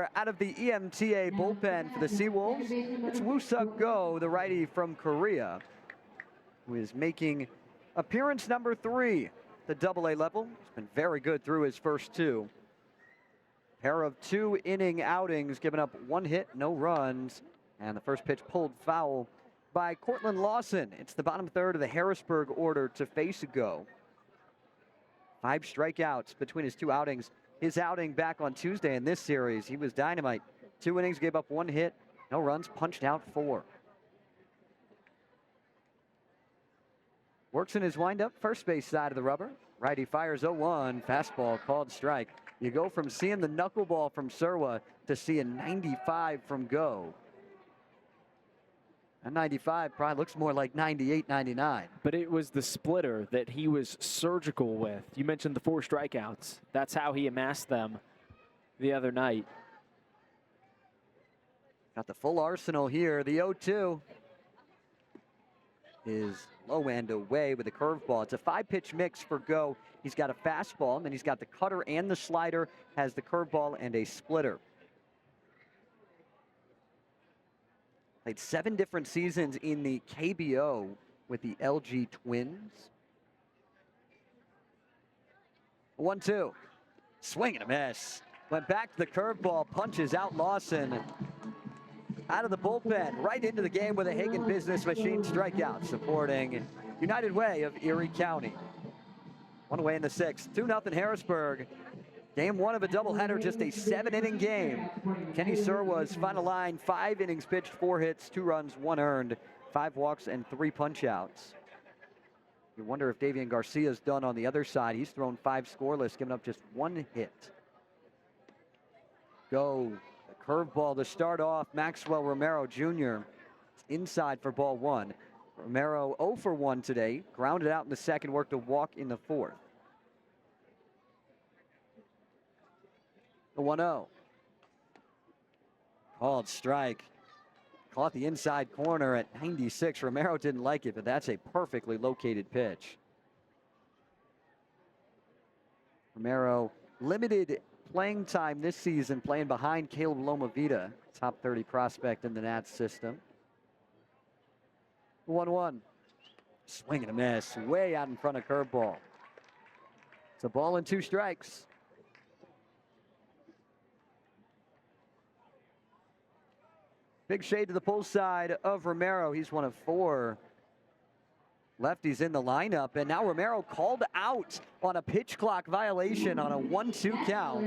there out of the EMTA bullpen for the Seawolves. It's Woo-Suk Go, the righty from Korea, who is making appearance number 3 at the AA level. He's been very good through his first 2. Pair of 2-inning outings, giving up 1 hit, no runs, and the first pitch pulled foul by Cortland Lawson. It's the bottom third of the Harrisburg order to face a Go. 5 strikeouts between his 2 outings. His outing back on Tuesday in this series, he was dynamite. 2 innings, gave up 1 hit, no runs, punched out 4. Works in his windup, first base side of the rubber. Righty fires 0-1, fastball called strike. You go from seeing the knuckleball from Serwa to seeing 95 from Go. And 95 probably looks more like 98, 99. But it was the splitter that he was surgical with. You mentioned the 4 strikeouts. That's how he amassed them the other night. Got the full arsenal here. The 0-2 is low and away with a curveball. It's a 5-pitch mix for Go. He's got a fastball, and then he's got the cutter and the slider, has the curveball and a splitter. Played 7 different seasons in the KBO with the LG Twins. 1-2. Swing and a miss. Went back to the curveball, punches out Lawson. Out of the bullpen, right into the game with a Hagen Business Machine strikeout, supporting United Way of Erie County. 1 away in the 6th, 2-0 Harrisburg. Game 1 of a doubleheader, just a 7-inning game. Kenny Serwa's final line, 5 innings pitched, 4 hits, 2 runs, 1 earned, 5 walks, and 3 punch-outs. You wonder if Davian Garcia's done on the other side. He's thrown 5 scoreless, giving up just 1 hit. Go. The curveball to start off, Maxwell Romero Jr. inside for ball 1. Romero 0 for 1 today, grounded out in the 2nd, worked a walk in the 4th. The 1-0. Called strike. Caught the inside corner at 96. Romero didn't like it, but that's a perfectly located pitch. Romero limited playing time this season, playing behind Caleb Lomavita, top 30 prospect in the Nats system. 1-1. Swing and a miss, way out in front of curveball. It's a ball and 2 strikes. Big shade to the pull side of Romero. He's one of 4 lefties in the lineup, and now Romero called out on a pitch clock violation on a 1-2 count.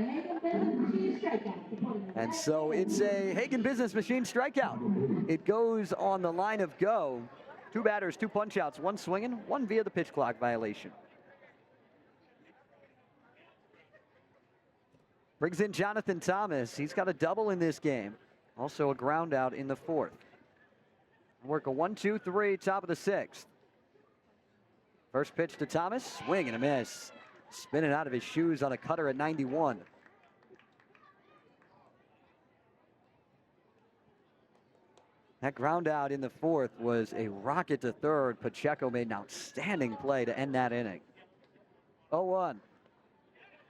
And so it's a Hagen Business Machine strikeout. It goes on the line of Go. 2 batters, 2 punch-outs, 1 swinging, 1 via the pitch clock violation. Brings in Jonathan Thomas. He's got a double in this game. Also a ground out in the 4th. Work a 1-2-3, top of the 6th. First pitch to Thomas, swing and a miss. Spinning out of his shoes on a cutter at 91. That ground out in the 4th was a rocket to 3rd. Pacheco made an outstanding play to end that inning. 0-1.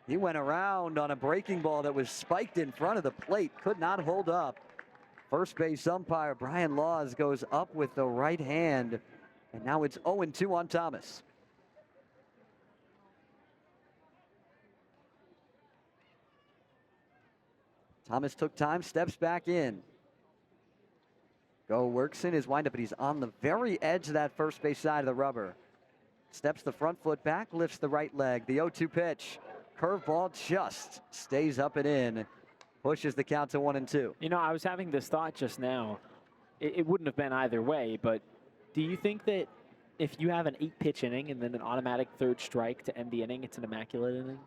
He went around on a breaking ball that was spiked in front of the plate, could not hold up. First base umpire Brian Laws goes up with the right hand, and now it's 0-2 on Thomas. Thomas took time, steps back in. Go works in his windup, but he's on the very edge of that first base side of the rubber. Steps the front foot back, lifts the right leg. The 0-2 pitch. Curveball just stays up and in. Pushes the count to 1-2. You know, I was having this thought just now. It wouldn't have been either way, but do you think that if you have an 8-pitch inning and then an automatic 3rd strike to end the inning, it's an immaculate inning?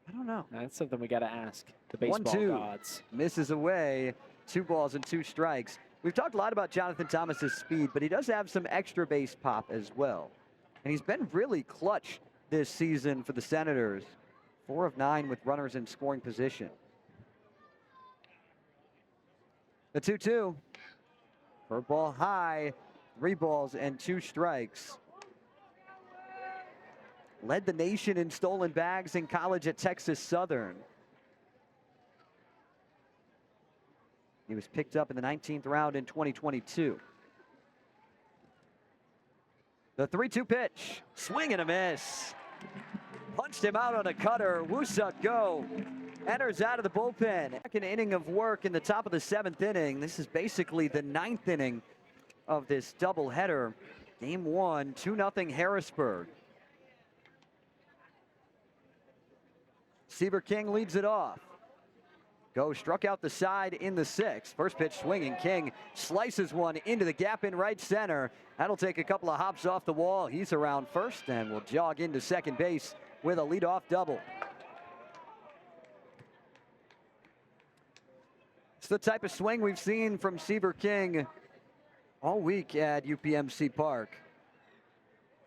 I don't know. That's something we got to ask the baseball 1-2. gods. Misses away. 2 balls and 2 strikes. We've talked a lot about Jonathan Thomas's speed, but he does have some extra base pop as well. And he's been really clutch this season for the Senators. 4 of 9 with runners in scoring position. The 2-2. Curveball high. 3 balls and 2 strikes. Led the nation in stolen bags in college at Texas Southern. He was picked up in the 19th round in 2022. The 3-2 pitch, swing and a miss. Punched him out on a cutter. Woo-Suk Go enters out of the bullpen. Second inning of work in the top of the 7th inning. This is basically the 9th inning of this doubleheader. Game 1, 2-0 Harrisburg. Seaver King leads it off. Go struck out the side in the 6th. First pitch swinging. King slices one into the gap in right center. That'll take a couple of hops off the wall. He's around first and will jog into second base with a leadoff double. It's the type of swing we've seen from Seaver King all week at UPMC Park.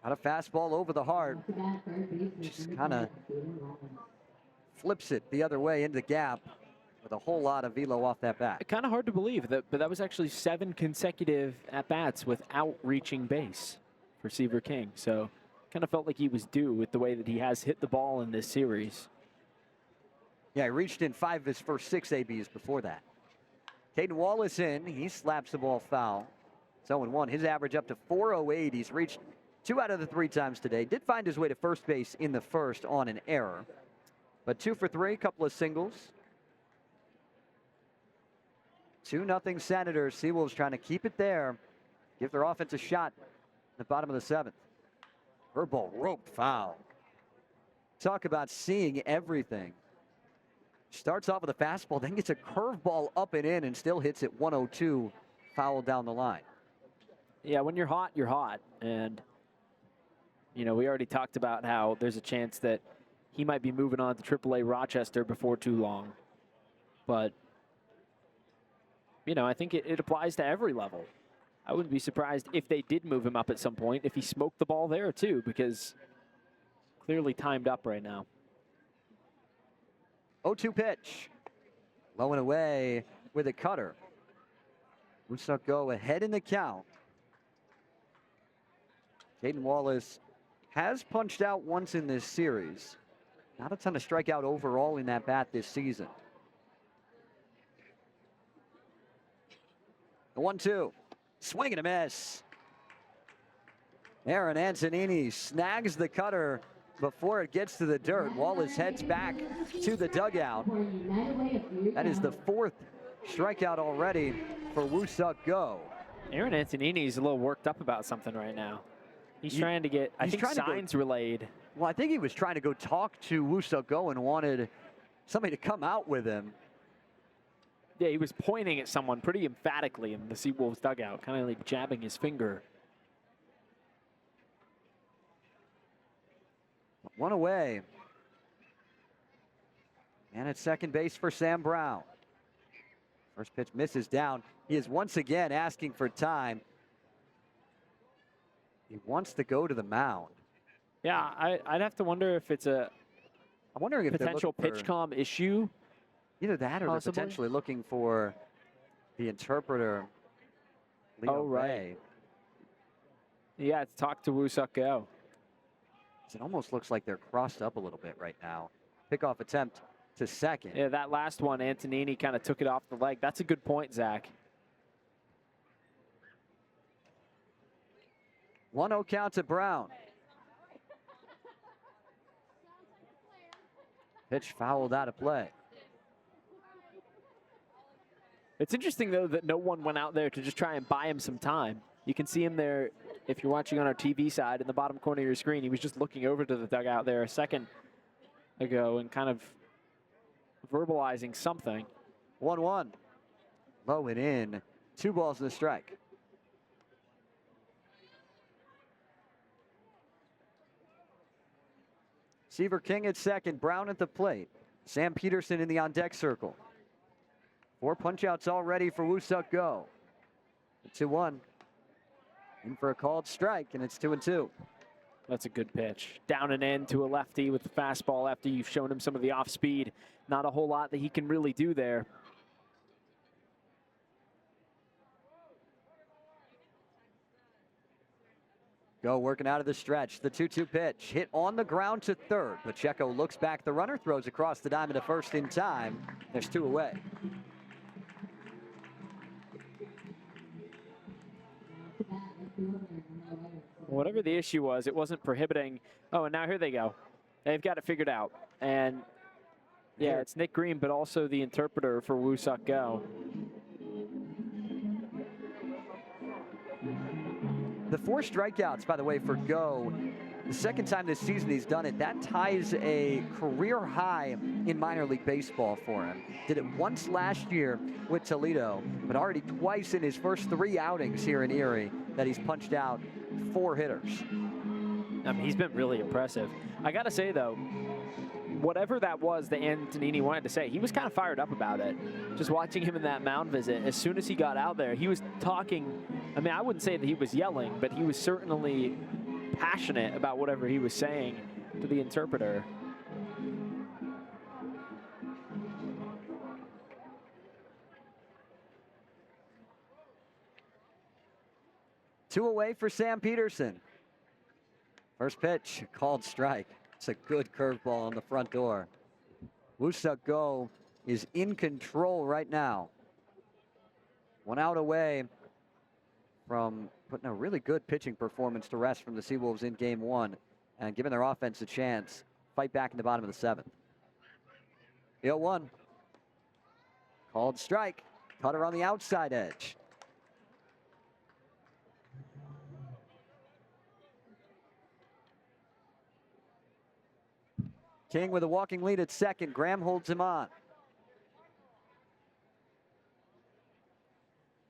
Got a fastball over the heart. Just kind of flips it the other way into the gap with a whole lot of velo off that bat. Kind of hard to believe, but that was actually 7 consecutive at-bats without reaching base for Seaver King. So kind of felt like he was due with the way that he has hit the ball in this series. Yeah, he reached in 5 of his first 6 ABs before that. Caden Wallace in. He slaps the ball foul. 0-1. His average up to 408. He's reached 2 out of the 3 times today. Did find his way to first base in the first on an error. But 2 for 3, couple of singles. 2-0 Senators. Seawolves trying to keep it there. Give their offense a shot in the bottom of the 7th. Curveball roped foul. Talk about seeing everything. Starts off with a fastball, then gets a curveball up and in and still hits it 102 foul down the line. Yeah, when you're hot, you're hot. And, you know, we already talked about how there's a chance that he might be moving on to AAA Rochester before too long. But, you know, I think it applies to every level. I wouldn't be surprised if they did move him up at some point, if he smoked the ball there too, because clearly timed up right now. 0-2 pitch. Low and away with a cutter. Woo-Suk Go ahead in the count. Caden Wallace has punched out once in this series. Not a ton of strikeout overall in that bat this season. The 1-2. Swing and a miss. Aaron Antonini snags the cutter before it gets to the dirt. Wallace heads back to the dugout. That is the 4th strikeout already for Woo-Suk Go. Aaron Antonini's a little worked up about something right now. He's trying to get, I think, signs relayed. Well, I think he was trying to go talk to Woo-Suk Go and wanted somebody to come out with him. Yeah, he was pointing at someone pretty emphatically in the Seawolves dugout, kind of like jabbing his finger. 1 away. And at second base for Sam Brown. First pitch misses down. He is once again asking for time. He wants to go to the mound. Yeah, I'd have to wonder if it's a I'm wondering if potential pitch comm issue. Either that or possibly. they're potentially looking for the interpreter, Leo Oh, right. Ray. Yeah, it's talk to Woo-Suk Go. It almost looks like they're crossed up a little bit right now. Pickoff attempt to second. Yeah, that last one, Antonini kind of took it off the leg. That's a good point, Zach. 1-0 count to Brown. Pitch fouled out of play. It's interesting, though, that no one went out there to just try and buy him some time. You can see him there, if you're watching on our TV side, in the bottom corner of your screen. He was just looking over to the dugout there a second ago and kind of verbalizing something. 1-1. Low and in. 2 balls and a strike. Seaver King at second. Brown at the plate. Sam Peterson in the on-deck circle. 4 punch-outs already for Woo-Suk Go. 2-1. In for a called strike, and it's 2-2. That's a good pitch. Down and in to a lefty with the fastball after you've shown him some of the off-speed. Not a whole lot that he can really do there. Go working out of the stretch. The 2-2 pitch hit on the ground to third. Pacheco looks back. The runner throws across the diamond to first in time. There's 2 away. Whatever the issue was, it wasn't prohibiting. Oh, and now here they go. They've got it figured out. And yeah, it's Nick Green, but also the interpreter for Woo Suk Go. The 4 strikeouts, by the way, for Go, the second time this season he's done it. That ties a career high in minor league baseball for him. Did it once last year with Toledo, but already twice in his first 3 outings here in Erie that he's punched out 4 hitters. I mean, he's been really impressive. I got to say, though, whatever that was that Antonini wanted to say, he was kind of fired up about it. Just watching him in that mound visit, as soon as he got out there, he was talking. I mean, I wouldn't say that he was yelling, but he was certainly passionate about whatever he was saying to the interpreter. Two away for Sam Peterson. First pitch, called strike. It's a good curveball on the front door. Woo Suk Go is in control right now. 1 out away from putting a really good pitching performance to rest from the Seawolves in game 1 and giving their offense a chance. Fight back in the bottom of the 7th. 0-1. Called strike. Cutter on the outside edge. King with a walking lead at second. Graham holds him on.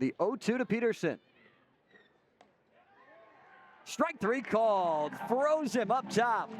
The 0-2 to Peterson. Strike 3 called. Throws him up top.